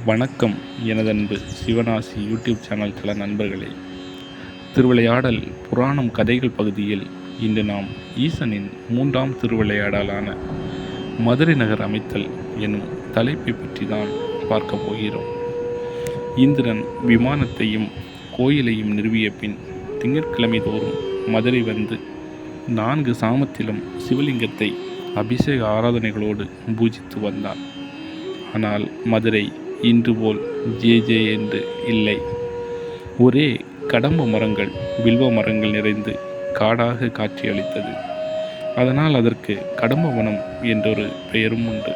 வணக்கம் எனதன்பு சிவனாசி YouTube channel தள நண்பர்களே. திருவிளையாடல் புராணம் கதைகள் பகுதியில் இன்று நாம் ஈசனின் 3ஆம் திருவிளையாடலான மதுரை நகர் அமைத்தல் எனும் தலைப்பை பற்றி தான் பார்க்க போகிறோம். இந்திரன் விமானத்தையும் கோயிலையும் நிறுவிய பின் திங்கட்கிழமை தோறும் மதுரை வந்து 4 சாமத்திலும் சிவலிங்கத்தை அபிஷேக ஆராதனைகளோடு பூஜித்து வந்தான். ஆனால் மதுரை இன்று போல் ஜே என்று இல்லை. ஒரே கடம்ப மரங்கள், வில்வ மரங்கள் நிறைந்து காடாக காட்சியளித்தது. அதனால் அதற்கு கடம்பவனம் என்றொரு பெயரும் உண்டு.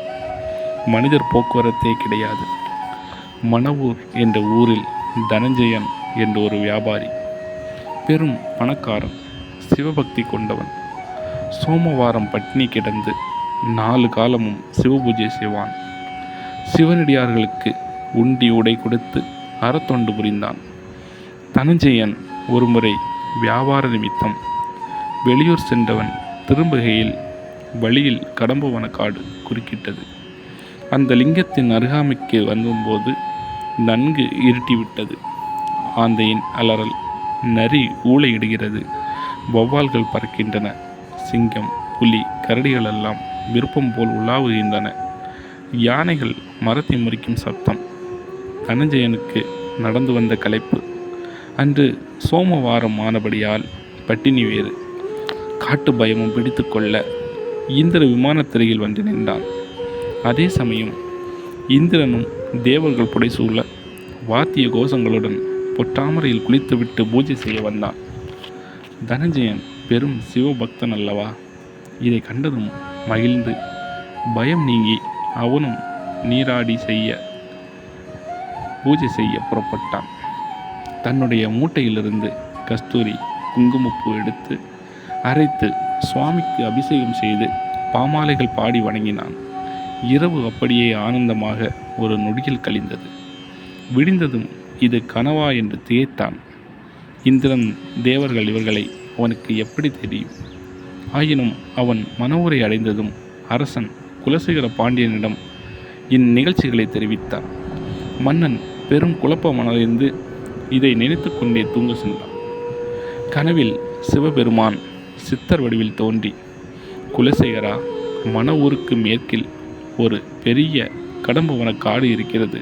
மனிதர் போக்குவரத்தே கிடையாது. மணவூர் என்ற ஊரில் தனஞ்சயன் என்ற ஒரு வியாபாரி, பெரும் பணக்காரன், சிவபக்தி கொண்டவன். சோமவாரம் பட்டினி கிடந்து 4 காலமும் சிவபூஜை செய்வான். சிவனடியார்களுக்கு உண்டி உடை கொடுத்து அறத்தொண்டு புரிந்தான். தனஞ்சயன் ஒருமுறை வியாபார நிமித்தம் வெளியூர் சென்றவன் திரும்புகையில் வழியில் கடம்பவன காடு குறுக்கிட்டது. அந்த லிங்கத்தின் அருகாமைக்கு வந்தபோது நன்கு இருட்டிவிட்டது. ஆந்தையின் அலறல், நரி ஊளையிடுகிறது, வௌவால்கள் பறக்கின்றன, சிங்கம், புலி, கரடிகளெல்லாம் விருப்பம் போல் உலாவுகின்றன. யானைகள் மரத்தை முறிக்கும் சத்தம். தனஞ்சயனுக்கு நடந்து வந்த களைப்பு. அன்று சோமவாரம் ஆனபடியால் பட்டினி வேறு. காட்டு பயமும் பிடித்து கொள்ள இந்திர விமானத்திரையில் வந்து நின்றான். அதே சமயம் இந்திரனும் தேவர்கள் புடைசூழ வாத்திய கோஷங்களுடன் பொட்டாமரையில் குளித்துவிட்டு பூஜை செய்ய வந்தான். தனஞ்சயன் பெரும் சிவபக்தன் அல்லவா? இதை கண்டதும் மகிழ்ந்து பயம் நீங்கி அவனும் நீராடி பூஜை செய்ய புறப்பட்டான். தன்னுடைய மூட்டையிலிருந்து கஸ்தூரி, குங்குமப்பூ எடுத்து அரைத்து சுவாமிக்கு அபிஷேகம் செய்து பாமாலைகள் பாடி வணங்கினான். இரவு அப்படியே ஆனந்தமாக ஒரு நொடியில் கழிந்தது. விடிந்ததும் இது கனவா என்று திகைத்தான். இந்திரன், தேவர்கள் இவர்களை அவனுக்கு எப்படி தெரியும்? ஆயினும் அவன் மனவுரை அடைந்ததும் அரசன் குலசேகர பாண்டியனிடம் இந்நிகழ்ச்சிகளை தெரிவித்தான். மன்னன் பெரும் குழப்பமடைந்து இதை நினைத்து கொண்டே தூங்க சென்றான். கனவில் சிவபெருமான் சித்தர் வடிவில் தோன்றி, குலசேகரா, மன ஊருக்கு மேற்கில் ஒரு பெரிய கடம்பவன காடு இருக்கிறது.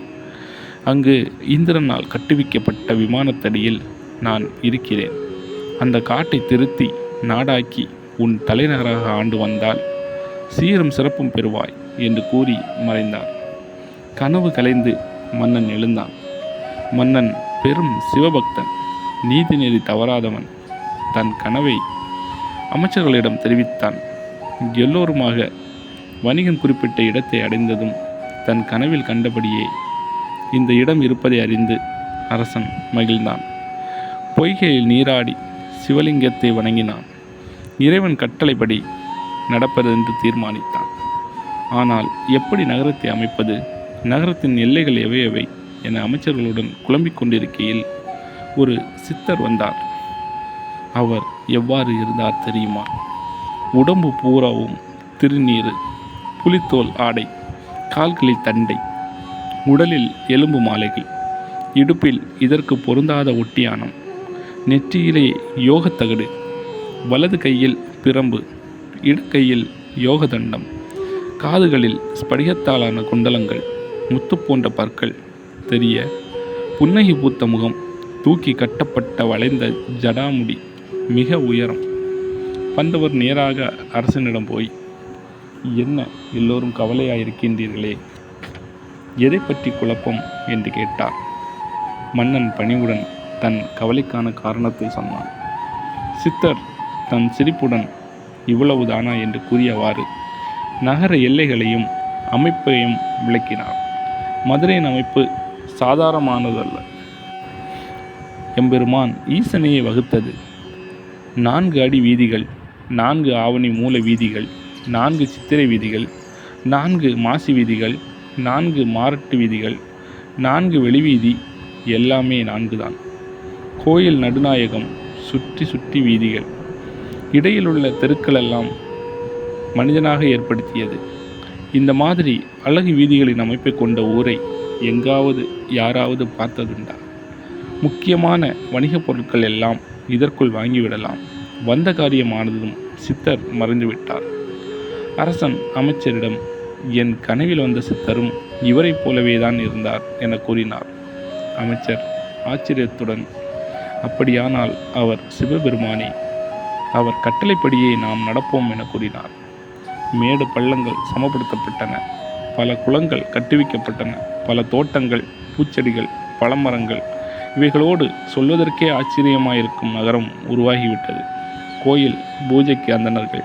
அங்கு இந்திரனால் கட்டுவிக்கப்பட்ட விமானத்தடியில் நான் இருக்கிறேன். அந்த காட்டை திருத்தி நாடாக்கி உன் தலைநகராக ஆண்டு வந்தால் சீரும் சிறப்பும் பெறுவாய் என்று கூறி மறைந்தார். கனவு கலைந்து மன்னன் எழுந்தான். மன்னன் பெரும் சிவபக்தன், நீதி நெறி தவறாதவன். தன் கனவை அமைச்சர்களிடம் தெரிவித்தான். எல்லோருமாக வணிகன் குறிப்பிட்ட இடத்தை அடைந்ததும் தன் கனவில் கண்டபடியே இந்த இடம் இருப்பதை அறிந்து அரசன் மகிழ்ந்தான். பொய்கையில் நீராடி சிவலிங்கத்தை வணங்கினான். இறைவன் கட்டளைப்படி நடப்பது என்று தீர்மானித்தான். ஆனால் எப்படி நகரத்தை அமைப்பது, நகரத்தின் எல்லைகள் எவை என அமைச்சர்களுடன் குழம்பிக் கொண்டிருக்கையில் ஒரு சித்தர் வந்தார். அவர் எவ்வாறு இருந்தார் தெரியுமா? உடம்பு பூராவும் திருநீறு, புலித்தோல் ஆடை, கால்களில் தண்டை, உடலில் எலும்பு மாலைகள், இடுப்பில் இதற்கு பொருந்தாத ஒட்டியானம், நெற்றியிலே யோகத்தகடு, வலது கையில் பிரம்பு, இடக்கையில் யோகதண்டம், காதுகளில் ஸ்படிகத்தாலான குண்டலங்கள், முத்து போன்ற பற்கள் தெரிய, புன்னகை பூத்த முகம், தூக்கி கட்டப்பட்ட வளைந்த ஜடாமுடி, மிக உயரம். வந்தவர் நேராக அரசனிடம் போய், என்ன எல்லோரும் கவலையாயிருக்கின்றீர்களே, எதை பற்றி குழப்பம் என்று கேட்டார். மன்னன் பணிவுடன் தன் கவலைக்கான காரணத்தை சொன்னான். சித்தர் தன் சிரிப்புடன் இவ்வளவுதானா என்று கூறியவாறு நகர எல்லைகளையும் அமைப்பையும் விளக்கினார். மதுரையின் அமைப்பு சாதாரணமானதல்ல. எம்பெருமான் ஈசனையை வகுத்தது. 4 அடி வீதிகள், 4 ஆவணி மூல வீதிகள், 4 சித்திரை வீதிகள், 4 மாசி வீதிகள், 4 மாரட்டு வீதிகள், 4 வெளிவீதி, எல்லாமே 4 தான். கோயில் நடுநாயகம் சுற்றி சுற்றி வீதிகள், இடையில் உள்ள தெருக்களெல்லாம் மனிதனாக ஏற்படுத்தியது. இந்த மாதிரி அழகு வீதிகளின் அமைப்பை கொண்ட ஊரை எங்காவது யாராவது பார்த்ததுண்டா? முக்கியமான வணிகப் பொருட்கள் எல்லாம் இதற்குள் வாங்கிவிடலாம். வந்த காரியமானதும் சித்தர் மறைந்துவிட்டார். அரசன் அமைச்சரிடம், என் கனவில் வந்த சித்தரும் இவரைப் போலவே தான் இருந்தார் என கூறினார். அமைச்சர் ஆச்சரியத்துடன், அப்படியானால் அவர் சிவபெருமானே, அவர் கட்டளைப்படியே நாம் நடப்போம் என கூறினார். மேடு பள்ளங்கள் சமப்படுத்தப்பட்டன. பல குளங்கள் கட்டுவிக்கப்பட்டன. பல தோட்டங்கள், பூச்செடிகள், பழமரங்கள் இவைகளோடு சொல்வதற்கே ஆச்சரியமாயிருக்கும் நகரம் உருவாகிவிட்டது. கோயில், பூஜைக்கு அந்தணர்கள்,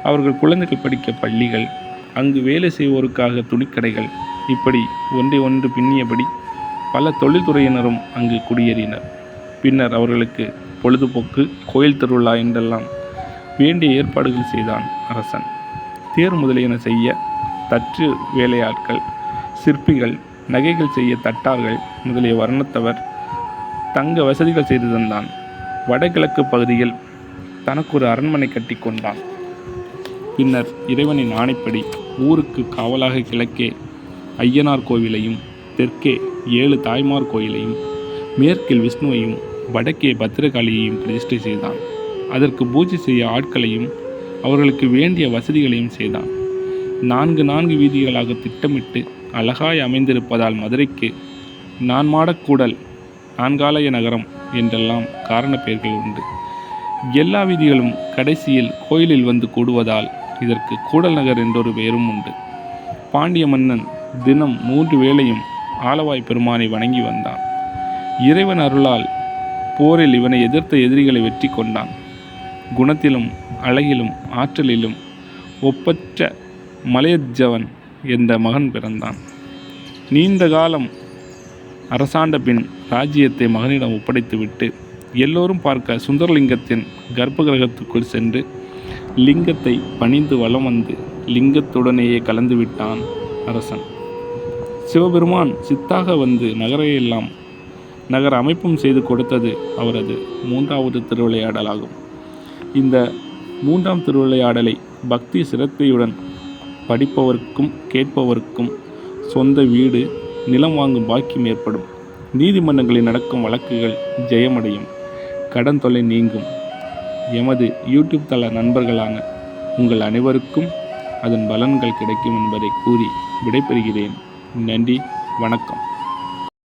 அவர்கள் குழந்தைகள் படிக்க பள்ளிகள், அங்கு வேலை செய்வோருக்காக துணிக்கடைகள், இப்படி ஒன்றை ஒன்று பின்னியபடி பல தொழில்துறையினரும் அங்கு குடியேறினர். பின்னர் அவர்களுக்கு பொழுதுபோக்கு, கோயில் திருவிழா என்றெல்லாம் வேண்டிய ஏற்பாடுகள் செய்தான் அரசன். தேர் முதலியன செய்ய தச்சு வேலையாட்கள், சிற்பிகள், நகைகள் செய்ய தட்டார்கள் முதலிய வர்ணத்தவர் தங்க வசதிகள் செய்து தந்தான். வடகிழக்கு பகுதியில் தனக்கு ஒரு அரண்மனை கட்டி கொண்டான். பின்னர் இறைவனின் ஆணைப்படி ஊருக்கு காவலாக கிழக்கே ஐயனார் கோவிலையும், தெற்கே 7 தாய்மார் கோயிலையும், மேற்கில் விஷ்ணுவையும், வடக்கே பத்திரகாளியையும் பிரதிஷ்டை செய்தான். அதற்கு பூஜை செய்ய ஆட்களையும் அவர்களுக்கு வேண்டிய வசதிகளையும் செய்தான். 4 வீதிகளாக திட்டமிட்டு அழகாய் அமைந்திருப்பதால் மதுரைக்கு நான்மாடக்கூடல், நான்காலய நகரம் என்றெல்லாம் காரண பெயர்கள் உண்டு. எல்லா வீதிகளும் கடைசியில் கோயிலில் வந்து கூடுவதால் இதற்கு கூடல் நகர் என்றொரு பெயரும் உண்டு. பாண்டிய மன்னன் தினம் 3 வேளையும் ஆலவாய் பெருமானை வணங்கி வந்தான். இறைவன் அருளால் போரில் இவனை எதிர்த்த எதிரிகளை வெற்றி கொண்டான். குணத்திலும் அழகிலும் ஆற்றலிலும் ஒப்பற்ற மலையஜவன் என்ற மகன் பிறந்தான். நீண்ட காலம் அரசாண்ட பின் ராஜ்யத்தை மகனிடம் ஒப்படைத்துவிட்டு எல்லோரும் பார்க்க சுந்தரலிங்கத்தின் கர்ப்பகிரகத்துக்குள் சென்று லிங்கத்தை பணிந்து வலம் வந்து லிங்கத்துடனேயே கலந்து விட்டான் அரசன். சிவபெருமான் சித்தாக வந்து நகர அமைப்பும் செய்து கொடுத்தது அவரது 3வது திருவிளையாடலாகும். இந்த 3ஆம் திருவிளையாடலை பக்தி சிரத்தையுடன் படிப்பவருக்கும் கேட்பவருக்கும் சொந்த வீடு, நிலம் வாங்கும் பாக்கியம் ஏற்படும். நீதிமன்றங்களில் நடக்கும் வழக்குகள் ஜெயமடையும். கடன் தொல்லை நீங்கும். எமது யூடியூப் தள நண்பர்களான உங்கள் அனைவருக்கும் அதன் பலன்கள் கிடைக்கும் என்பதை கூறி விடைபெறுகிறேன். நன்றி, வணக்கம்.